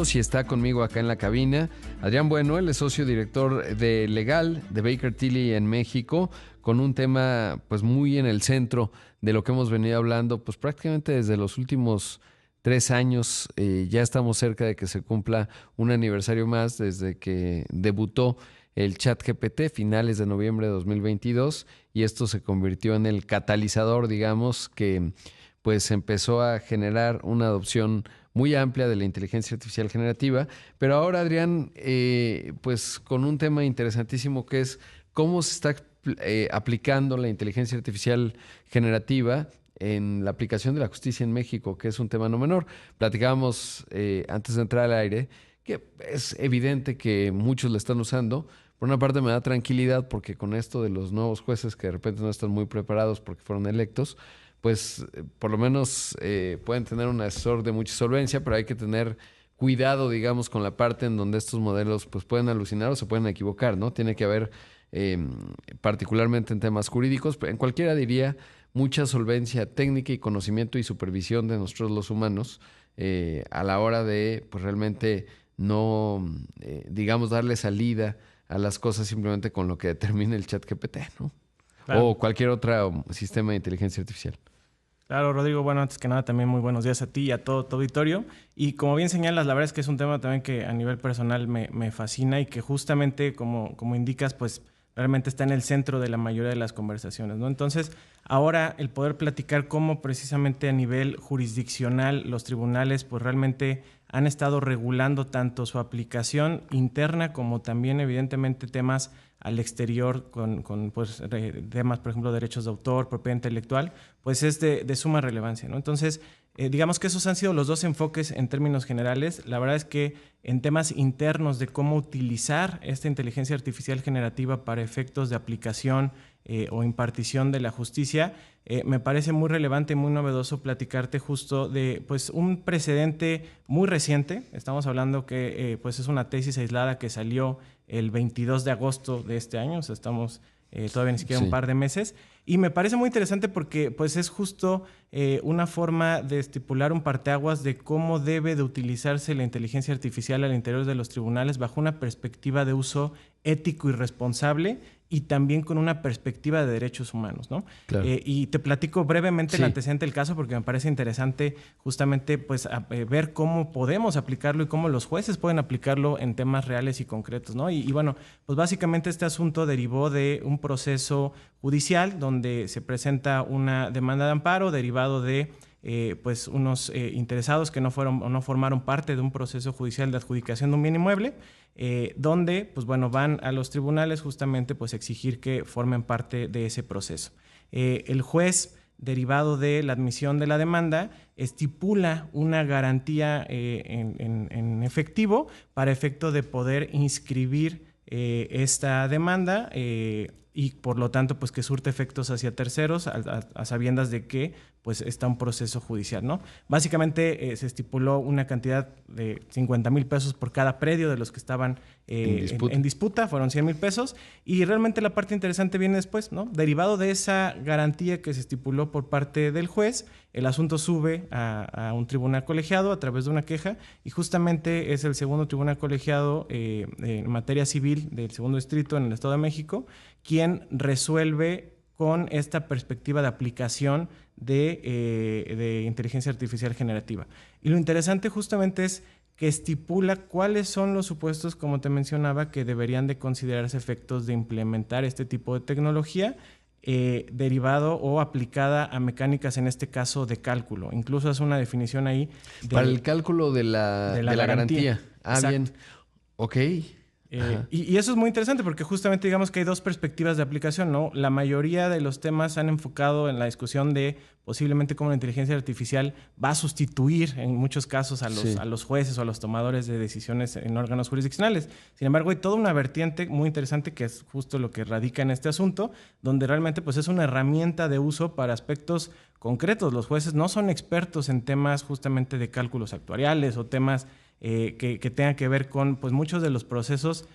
Y está conmigo acá en la cabina Adrián Bueno, él es socio director de legal de Baker Tilly en México, con un tema pues muy en el centro de lo que hemos venido hablando pues prácticamente desde los últimos 3 años. Ya estamos cerca de que se cumpla un aniversario más desde que debutó el ChatGPT, finales de noviembre de 2022, y esto se convirtió en el catalizador, digamos, que pues empezó a generar una adopción muy amplia de la inteligencia artificial generativa. Pero ahora, Adrián, pues con un tema interesantísimo que es cómo se está aplicando la inteligencia artificial generativa en la aplicación de la justicia en México, que es un tema no menor. Platicábamos antes de entrar al aire que es evidente que muchos la están usando. Por una parte me da tranquilidad porque con esto de los nuevos jueces que de repente no están muy preparados porque fueron electos, pues por lo menos pueden tener un asesor de mucha solvencia, pero hay que tener cuidado, digamos, con la parte en donde estos modelos pues pueden alucinar o se pueden equivocar, ¿no? Tiene que haber, eh, particularmente en temas jurídicos, en cualquiera diría, mucha solvencia técnica y conocimiento y supervisión de nosotros los humanos a la hora de, pues realmente no, digamos, darle salida a las cosas simplemente con lo que determina el ChatGPT, ¿no? Claro. O cualquier otro sistema de inteligencia artificial. Claro, Rodrigo, bueno, antes que nada también muy buenos días a ti y a todo tu auditorio. Y como bien señalas, la verdad es que es un tema también que a nivel personal me fascina y que justamente, como indicas, pues realmente está en el centro de la mayoría de las conversaciones, ¿no? Entonces, ahora el poder platicar cómo precisamente a nivel jurisdiccional los tribunales pues realmente han estado regulando tanto su aplicación interna como también evidentemente temas al exterior con pues, temas, por ejemplo, derechos de autor, propiedad intelectual, pues es de suma relevancia, ¿no? Entonces, digamos que esos han sido los dos enfoques en términos generales. La verdad es que en temas internos de cómo utilizar esta inteligencia artificial generativa para efectos de aplicación o impartición de la justicia, me parece muy relevante y muy novedoso platicarte justo de pues, un precedente muy reciente. Estamos hablando que pues, es una tesis aislada que salió el 22 de agosto de este año, o sea, estamos todavía ni siquiera un par de meses, y me parece muy interesante porque pues, es justo una forma de estipular un parteaguas de cómo debe de utilizarse la inteligencia artificial al interior de los tribunales bajo una perspectiva de uso ético y responsable y también con una perspectiva de derechos humanos, ¿no? Claro. Y te platico brevemente el antecedente del caso porque me parece interesante justamente pues, ver cómo podemos aplicarlo y cómo los jueces pueden aplicarlo en temas reales y concretos, ¿no? Y bueno, pues básicamente este asunto derivó de un proceso judicial donde se presenta una demanda de amparo derivado de pues unos interesados que no formaron parte de un proceso judicial de adjudicación de un bien inmueble, donde pues bueno, van a los tribunales justamente pues exigir que formen parte de ese proceso. El juez, derivado de la admisión de la demanda, estipula una garantía en efectivo para efecto de poder inscribir esta demanda y por lo tanto pues que surte efectos hacia terceros a sabiendas de que pues está un proceso judicial, ¿no? Básicamente se estipuló una cantidad de 50,000 pesos por cada predio de los que estaban en disputa, fueron 100,000 pesos, y realmente la parte interesante viene después, ¿no? Derivado de esa garantía que se estipuló por parte del juez, el asunto sube a un tribunal colegiado a través de una queja, y justamente es el segundo tribunal colegiado en materia civil del segundo distrito en el Estado de México quien resuelve con esta perspectiva de aplicación de inteligencia artificial generativa. Y lo interesante justamente es que estipula cuáles son los supuestos, como te mencionaba, que deberían de considerarse efectos de implementar este tipo de tecnología derivado o aplicada a mecánicas, en este caso, de cálculo. Incluso hace una definición ahí. Para el cálculo de la garantía. Ah, exacto. Bien. Ok. Y eso es muy interesante porque justamente digamos que hay dos perspectivas de aplicación, ¿no? La mayoría de los temas han enfocado en la discusión de posiblemente cómo la inteligencia artificial va a sustituir en muchos casos a los jueces o a los tomadores de decisiones en órganos jurisdiccionales. Sin embargo, hay toda una vertiente muy interesante que es justo lo que radica en este asunto, donde realmente pues, es una herramienta de uso para aspectos concretos. Los jueces no son expertos en temas justamente de cálculos actuariales o temas que tengan que ver con pues, muchos de los procesos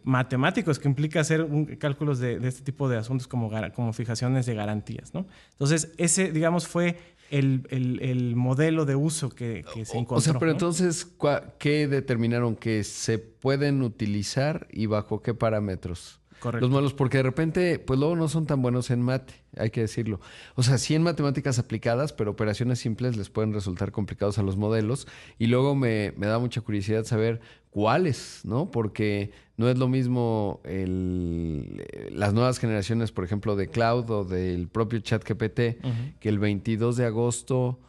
matemáticos que implica hacer cálculos de este tipo de asuntos como fijaciones de garantías, ¿no? Entonces, ese, digamos, fue el modelo de uso que se encontró. O sea, pero ¿no? entonces, ¿qué determinaron que se pueden utilizar y bajo qué parámetros? Correcto. Los modelos, porque de repente, pues luego no son tan buenos en mate, hay que decirlo. O sea, sí en matemáticas aplicadas, pero operaciones simples les pueden resultar complicados a los modelos. Y luego me da mucha curiosidad saber cuáles, ¿no? Porque no es lo mismo las nuevas generaciones, por ejemplo, de Cloud o del propio ChatGPT, que el 22 de agosto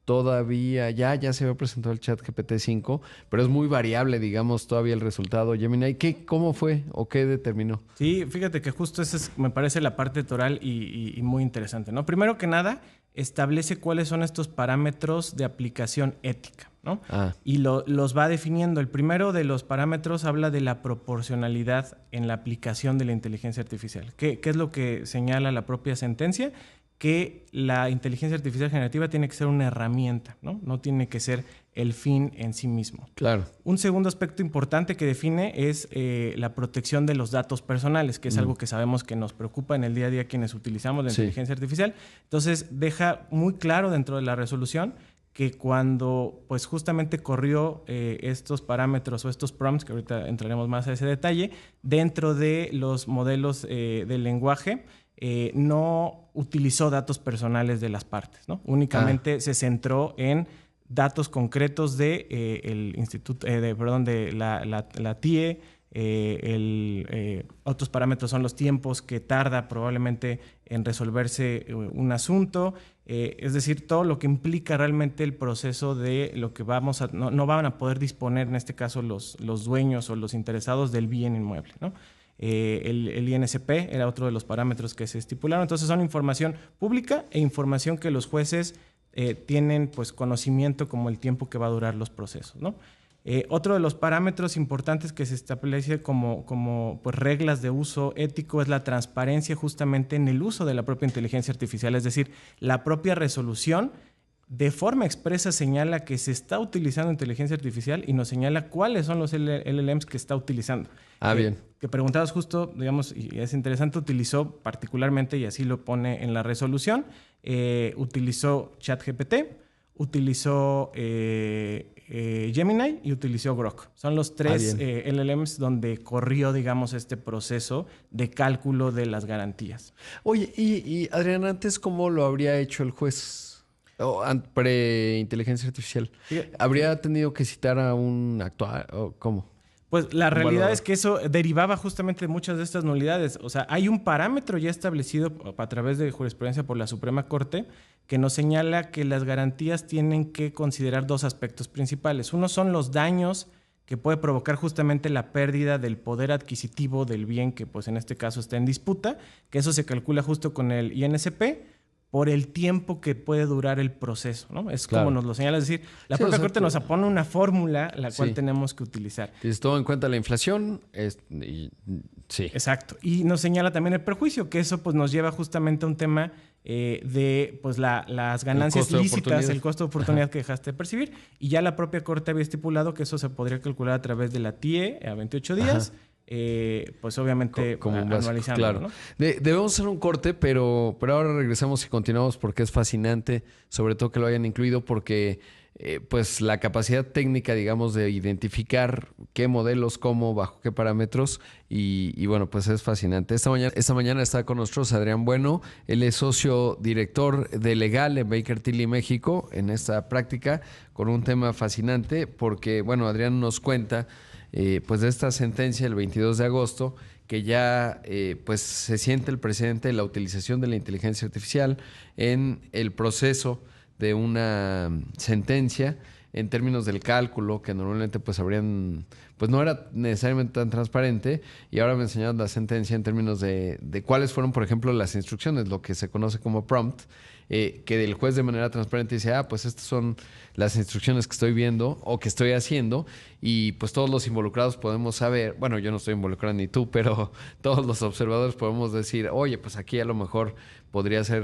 todavía, ya se había presentado el ChatGPT 5, pero es muy variable, digamos, todavía el resultado. Gemini, ¿cómo fue o qué determinó? Sí, fíjate que justo esa me parece la parte toral y muy interesante, ¿no? Primero que nada, establece cuáles son estos parámetros de aplicación ética, ¿no? Y los va definiendo. El primero de los parámetros habla de la proporcionalidad en la aplicación de la inteligencia artificial. ¿Qué es lo que señala la propia sentencia? Que la inteligencia artificial generativa tiene que ser una herramienta, ¿no? No tiene que ser el fin en sí mismo. Claro. Un segundo aspecto importante que define es la protección de los datos personales, que es algo que sabemos que nos preocupa en el día a día quienes utilizamos la inteligencia artificial. Entonces, deja muy claro dentro de la resolución que cuando pues justamente corrió estos parámetros o estos prompts, que ahorita entraremos más a ese detalle, dentro de los modelos del lenguaje, no utilizó datos personales de las partes, ¿no? Únicamente se centró en datos concretos de el instituto, de la TIE. Otros parámetros son los tiempos que tarda probablemente en resolverse un asunto, es decir, todo lo que implica realmente el proceso de lo que no van a poder disponer en este caso los dueños o los interesados del bien inmueble, ¿no? El INSP era otro de los parámetros que se estipularon. Entonces son información pública e información que los jueces tienen pues conocimiento como el tiempo que va a durar los procesos, ¿no? Otro de los parámetros importantes que se establece como pues, reglas de uso ético es la transparencia justamente en el uso de la propia inteligencia artificial, es decir, la propia resolución de forma expresa señala que se está utilizando inteligencia artificial y nos señala cuáles son los LLMs que está utilizando. Bien. Que preguntabas justo, digamos, y es interesante, utilizó particularmente, y así lo pone en la resolución, utilizó ChatGPT, utilizó Gemini y utilizó Grok. Son los tres LLMs donde corrió, digamos, este proceso de cálculo de las garantías. Oye, y Adrián, antes, ¿cómo lo habría hecho el juez? Pre-inteligencia artificial. ¿Habría tenido que citar a un actuario o cómo? Pues la realidad es que eso derivaba justamente de muchas de estas nulidades. O sea, hay un parámetro ya establecido a través de jurisprudencia por la Suprema Corte que nos señala que las garantías tienen que considerar dos aspectos principales. Uno son los daños que puede provocar justamente la pérdida del poder adquisitivo del bien que pues en este caso está en disputa, que eso se calcula justo con el INSP, por el tiempo que puede durar el proceso, ¿no? Es como nos lo señala, es decir, la propia Corte nos pone una fórmula la cual tenemos que utilizar. Tienes todo en cuenta la inflación, sí. Exacto. Y nos señala también el perjuicio, que eso pues nos lleva justamente a un tema de pues las ganancias lícitas, el costo de oportunidad que dejaste de percibir. Y ya la propia Corte había estipulado que eso se podría calcular a través de la TIE a 28 días. Pues obviamente anualizando. Claro. ¿no? Debemos hacer un corte, pero ahora regresamos y continuamos porque es fascinante, sobre todo que lo hayan incluido, porque pues la capacidad técnica, digamos, de identificar qué modelos, cómo, bajo qué parámetros, y bueno, pues es fascinante. Esta mañana está con nosotros Adrián Bueno, él es socio director de legal en Baker Tilly México, en esta práctica, con un tema fascinante, porque bueno, Adrián nos cuenta pues de esta sentencia del 22 de agosto, que ya pues se siente el precedente de la utilización de la inteligencia artificial en el proceso de una sentencia en términos del cálculo, que normalmente pues no era necesariamente tan transparente, y ahora me enseñaron la sentencia en términos de cuáles fueron, por ejemplo, las instrucciones, lo que se conoce como prompt, que el juez de manera transparente dice, pues estas son las instrucciones que estoy viendo o que estoy haciendo, y pues todos los involucrados podemos saber, bueno, yo no estoy involucrado ni tú, pero todos los observadores podemos decir, oye, pues aquí a lo mejor podría ser,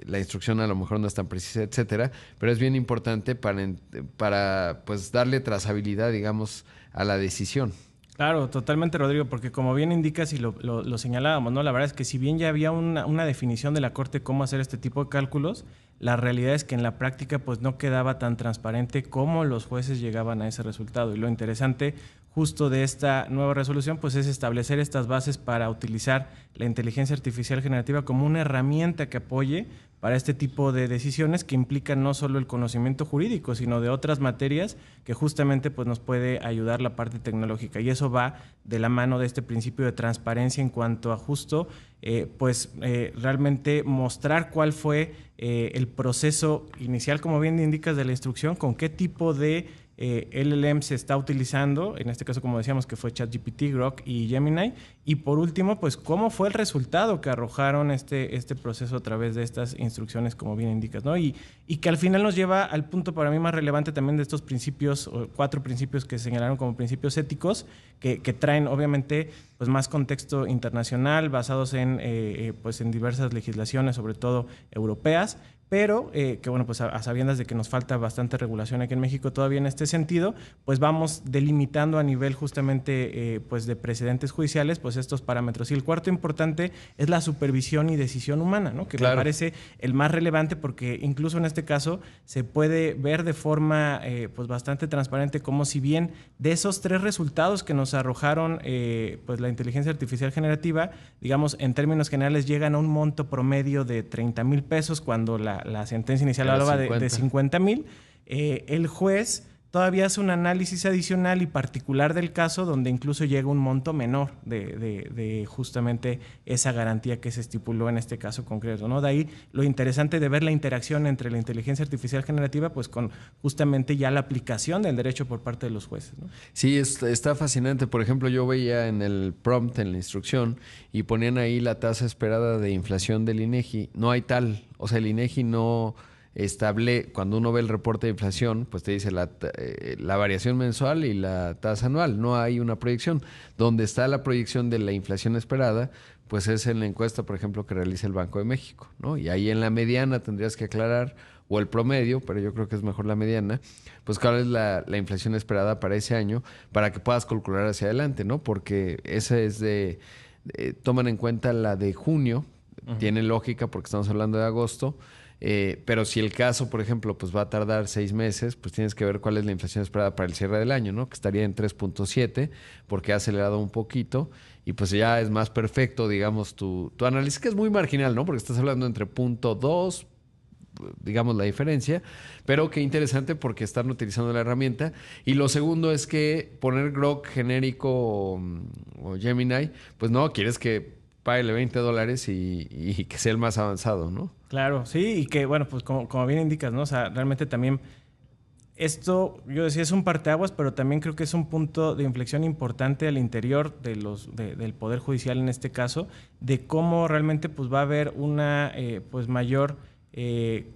la instrucción a lo mejor no es tan precisa, etcétera, pero es bien importante para pues darle trazabilidad, digamos, a la decisión. Claro, totalmente, Rodrigo, porque como bien indicas y lo señalábamos, ¿no? La verdad es que si bien ya había una definición de la Corte cómo hacer este tipo de cálculos, la realidad es que en la práctica pues no quedaba tan transparente cómo los jueces llegaban a ese resultado. Y lo interesante justo de esta nueva resolución pues es establecer estas bases para utilizar la inteligencia artificial generativa como una herramienta que apoye para este tipo de decisiones que implican no solo el conocimiento jurídico, sino de otras materias que justamente pues, nos puede ayudar la parte tecnológica. Y eso va de la mano de este principio de transparencia en cuanto a justo realmente mostrar cuál fue el proceso inicial, como bien indicas, de la instrucción, con qué tipo de LLM se está utilizando, en este caso como decíamos que fue ChatGPT, Grok y Gemini, y por último pues cómo fue el resultado que arrojaron este proceso a través de estas instrucciones como bien indicas, ¿no? Y que al final nos lleva al punto para mí más relevante también de estos principios, o 4 principios que se señalaron como principios éticos, que traen obviamente pues más contexto internacional basados en pues en diversas legislaciones, sobre todo europeas, pero que bueno, pues a sabiendas de que nos falta bastante regulación aquí en México todavía en este sentido, pues vamos delimitando a nivel justamente pues de precedentes judiciales pues estos parámetros. Y el cuarto importante es la supervisión y decisión humana, ¿no? Que me parece el más relevante porque incluso en este caso se puede ver de forma pues bastante transparente como si bien de esos 3 resultados que nos arrojaron pues la inteligencia artificial generativa, digamos en términos generales llegan a un monto promedio de 30,000 pesos cuando la sentencia inicial hablaba de 50,000. El juez todavía hace un análisis adicional y particular del caso donde incluso llega un monto menor de justamente esa garantía que se estipuló en este caso concreto, ¿no? De ahí lo interesante de ver la interacción entre la inteligencia artificial generativa pues con justamente ya la aplicación del derecho por parte de los jueces, ¿no? Sí, está fascinante. Por ejemplo, yo veía en el prompt, en la instrucción, y ponían ahí la tasa esperada de inflación del INEGI. No hay tal, o sea, el INEGI no cuando uno ve el reporte de inflación, pues te dice la variación mensual y la tasa anual. No hay una proyección. Donde está la proyección de la inflación esperada, pues es en la encuesta, por ejemplo, que realiza el Banco de México, ¿no? Y ahí en la mediana tendrías que aclarar, o el promedio, pero yo creo que es mejor la mediana, pues cuál es la inflación esperada para ese año, para que puedas calcular hacia adelante, ¿no? Porque esa es toman en cuenta la de junio, tiene lógica porque estamos hablando de agosto, pero si el caso, por ejemplo, pues va a tardar 6 meses, pues tienes que ver cuál es la inflación esperada para el cierre del año, ¿no? Que estaría en 3.7, porque ha acelerado un poquito, y pues ya es más perfecto, digamos, tu análisis, que es muy marginal, ¿no? Porque estás hablando entre 0.2, digamos, la diferencia, pero qué interesante porque están utilizando la herramienta. Y lo segundo es que poner Grok genérico o Gemini, pues no, quieres que páguele $20 y que sea el más avanzado, ¿no? Claro, sí, y que bueno, pues como bien indicas, ¿no? O sea, realmente también esto, yo decía, es un parteaguas, pero también creo que es un punto de inflexión importante al interior del Poder Judicial en este caso, de cómo realmente pues va a haber una pues mayor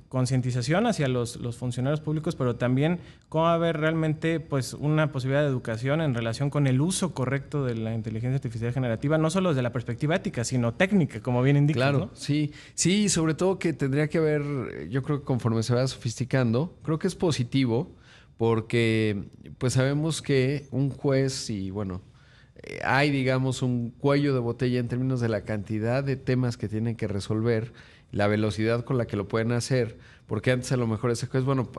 concientización hacia los funcionarios públicos, pero también cómo va a haber realmente pues una posibilidad de educación en relación con el uso correcto de la inteligencia artificial generativa, no solo desde la perspectiva ética, sino técnica, como bien indicas, claro, ¿no? Sí, sobre todo que tendría que haber, yo creo que conforme se vaya sofisticando, creo que es positivo, porque pues sabemos que un juez y bueno, hay digamos un cuello de botella en términos de la cantidad de temas que tienen que resolver, la velocidad con la que lo pueden hacer, porque antes a lo mejor ese juez, bueno,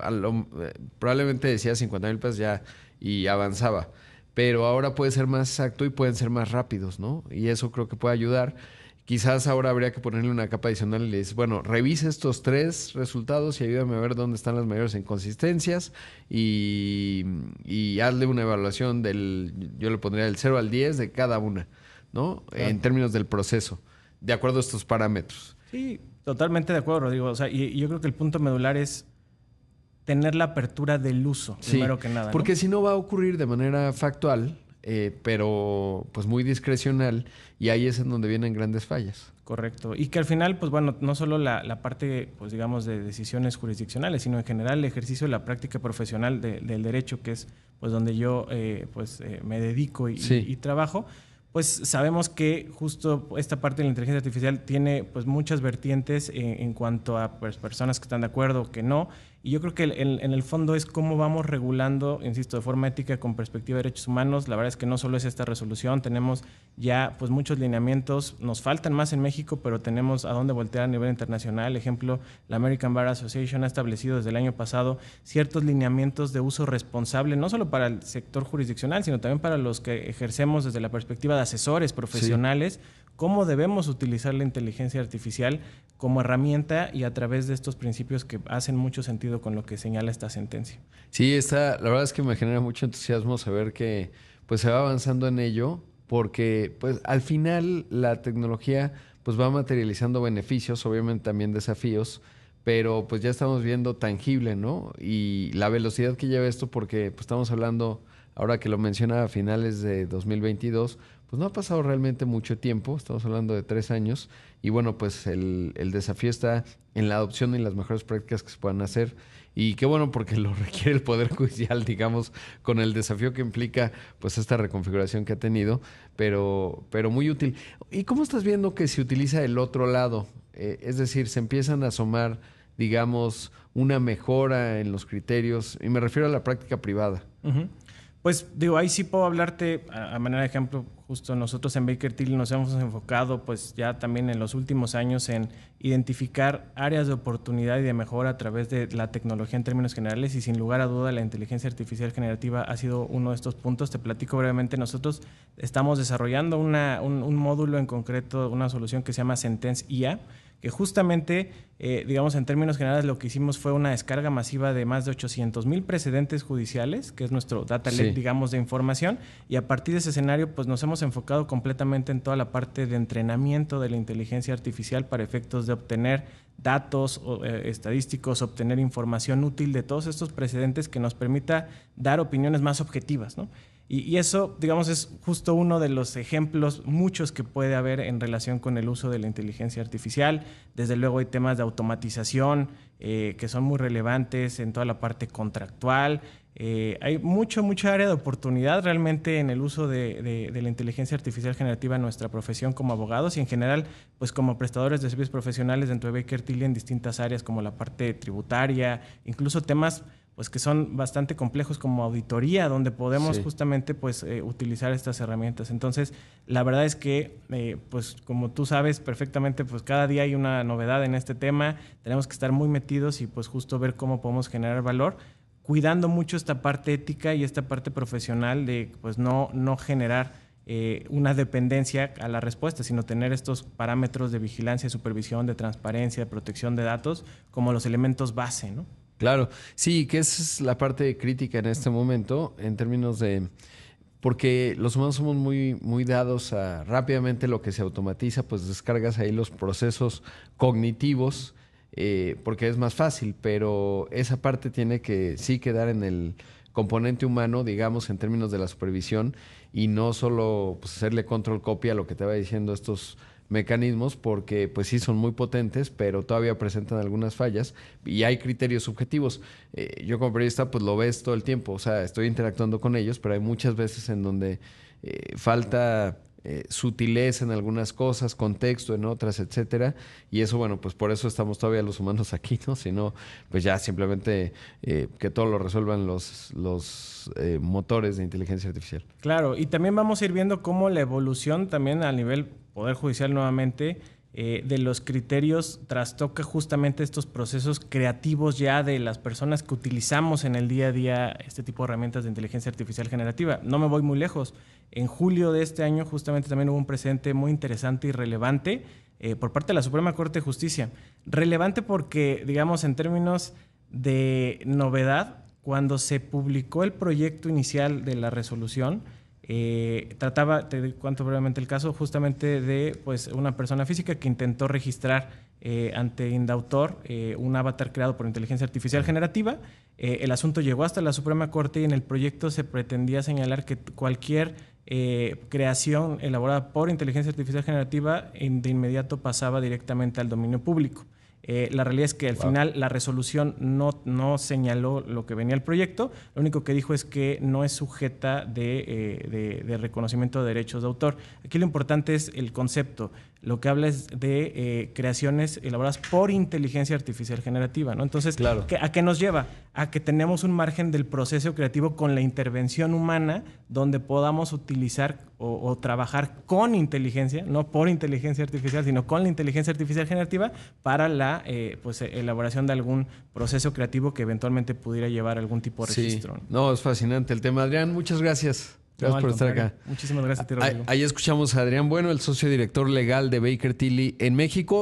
probablemente decía 50,000 pesos ya y avanzaba, pero ahora puede ser más exacto y pueden ser más rápidos, ¿no? Y eso creo que puede ayudar. Quizás ahora habría que ponerle una capa adicional y le dices, bueno, revisa estos 3 resultados y ayúdame a ver dónde están las mayores inconsistencias y hazle una evaluación yo le pondría del 0 al 10 de cada una, ¿no? Claro. En términos del proceso, de acuerdo a estos parámetros. Sí, totalmente de acuerdo, Rodrigo. O sea, y yo creo que el punto medular es tener la apertura del uso, primero que nada, ¿no? Porque si no va a ocurrir de manera factual, pero pues muy discrecional, y ahí es en donde vienen grandes fallas. Correcto. Y que al final, pues bueno, no solo la parte, pues digamos, de decisiones jurisdiccionales, sino en general el ejercicio de la práctica profesional del derecho, que es pues donde yo me dedico y trabajo, pues sabemos que justo esta parte de la inteligencia artificial tiene pues muchas vertientes en cuanto a pues, personas que están de acuerdo, que no, Y yo creo que en el fondo es cómo vamos regulando, insisto, de forma ética con perspectiva de derechos humanos. La verdad es que no solo es esta resolución, tenemos ya pues muchos lineamientos, nos faltan más en México, pero tenemos a dónde voltear a nivel internacional. Ejemplo, la American Bar Association ha establecido desde el año pasado ciertos lineamientos de uso responsable, no solo para el sector jurisdiccional, sino también para los que ejercemos desde la perspectiva de asesores profesionales, sí, cómo debemos utilizar la inteligencia artificial como herramienta y a través de estos principios que hacen mucho sentido con lo que señala esta sentencia. Sí, la verdad es que me genera mucho entusiasmo saber que pues se va avanzando en ello, porque pues al final la tecnología pues va materializando beneficios, obviamente también desafíos, pero pues ya estamos viendo tangible, ¿no? Y la velocidad que lleva esto, porque pues estamos hablando, ahora que lo menciona, a finales de 2022, pues no ha pasado realmente mucho tiempo, estamos hablando de 3 años, y bueno, pues el desafío está en la adopción y las mejores prácticas que se puedan hacer. Y qué bueno, porque lo requiere el Poder Judicial, digamos, con el desafío que implica pues esta reconfiguración que ha tenido, pero muy útil. ¿Y cómo estás viendo que se utiliza el otro lado? Es decir, se empiezan a asomar, digamos, una mejora en los criterios, y me refiero a la práctica privada. Uh-huh. Pues digo, ahí sí puedo hablarte a manera de ejemplo. Justo nosotros en Baker Tilly nos hemos enfocado pues ya también en los últimos años en identificar áreas de oportunidad y de mejora a través de la tecnología en términos generales, y sin lugar a duda la inteligencia artificial generativa ha sido uno de estos puntos. Te platico brevemente. Nosotros estamos desarrollando un módulo en concreto, una solución que se llama Sentence IA, que justamente, digamos, en términos generales lo que hicimos fue una descarga masiva de más de 800,000 precedentes judiciales, que es nuestro data lake, sí, digamos, de información, y a partir de ese escenario pues nos hemos enfocado completamente en toda la parte de entrenamiento de la inteligencia artificial para efectos de obtener datos estadísticos, obtener información útil de todos estos precedentes que nos permita dar opiniones más objetivas, ¿no? Y eso, digamos, es justo uno de los ejemplos, muchos que puede haber en relación con el uso de la inteligencia artificial. Desde luego hay temas de automatización que son muy relevantes en toda la parte contractual. Hay mucha área de oportunidad realmente en el uso de la inteligencia artificial generativa en nuestra profesión como abogados y en general pues como prestadores de servicios profesionales dentro de Baker Tilly en distintas áreas como la parte tributaria, incluso temas pues que son bastante complejos como auditoría, donde podemos, sí, justamente pues utilizar estas herramientas. Entonces, la verdad es que pues como tú sabes perfectamente, pues cada día hay una novedad en este tema. Tenemos que estar muy metidos y pues justo ver cómo podemos generar valor, cuidando mucho esta parte ética y esta parte profesional de pues no generar una dependencia a la respuesta, sino tener estos parámetros de vigilancia, supervisión, de transparencia, de protección de datos como los elementos base, ¿no? Claro, sí, que esa es la parte crítica en este momento, en términos de... Porque los humanos somos muy dados a rápidamente lo que se automatiza, pues descargas ahí los procesos cognitivos, porque es más fácil, pero esa parte tiene que sí quedar en el componente humano, digamos, en términos de la supervisión, y no solo pues, hacerle control copia a lo que te va diciendo estos mecanismos, porque pues sí son muy potentes, pero todavía presentan algunas fallas y hay criterios subjetivos. Yo como periodista pues lo ves todo el tiempo, o sea, estoy interactuando con ellos, pero hay muchas veces en donde falta sutileza en algunas cosas, contexto en otras, etcétera, y eso, bueno, pues por eso estamos todavía los humanos aquí, ¿no? Si no, pues ya simplemente que todo lo resuelvan los motores de inteligencia artificial. Claro, y también vamos a ir viendo cómo la evolución también a nivel Poder Judicial nuevamente de los criterios trastoca justamente estos procesos creativos ya de las personas que utilizamos en el día a día este tipo de herramientas de inteligencia artificial generativa. No me voy muy lejos. En julio de este año justamente también hubo un precedente muy interesante y relevante por parte de la Suprema Corte de Justicia. Relevante porque, digamos, en términos de novedad, cuando se publicó el proyecto inicial de la resolución, trataba, te cuento brevemente el caso, justamente de pues, una persona física que intentó registrar ante Indautor un avatar creado por inteligencia artificial generativa. El asunto llegó hasta la Suprema Corte y en el proyecto se pretendía señalar que cualquier creación elaborada por inteligencia artificial generativa de inmediato pasaba directamente al dominio público. La realidad es que al final la resolución no señaló lo que venía el proyecto, lo único que dijo es que no es sujeta de reconocimiento de derechos de autor. Aquí lo importante es el concepto. lo que habla es de creaciones elaboradas por inteligencia artificial generativa, ¿no? Entonces, claro. ¿a qué nos lleva? A que tenemos un margen del proceso creativo con la intervención humana donde podamos utilizar o trabajar con inteligencia, no por inteligencia artificial, sino con la inteligencia artificial generativa para la elaboración de algún proceso creativo que eventualmente pudiera llevar algún tipo de registro. No, es fascinante el tema. Adrián, muchas gracias. Gracias por estar acá. Muchísimas gracias a ti, Rodrigo. Ahí escuchamos a Adrián Bueno, el socio director legal de Baker Tilly en México.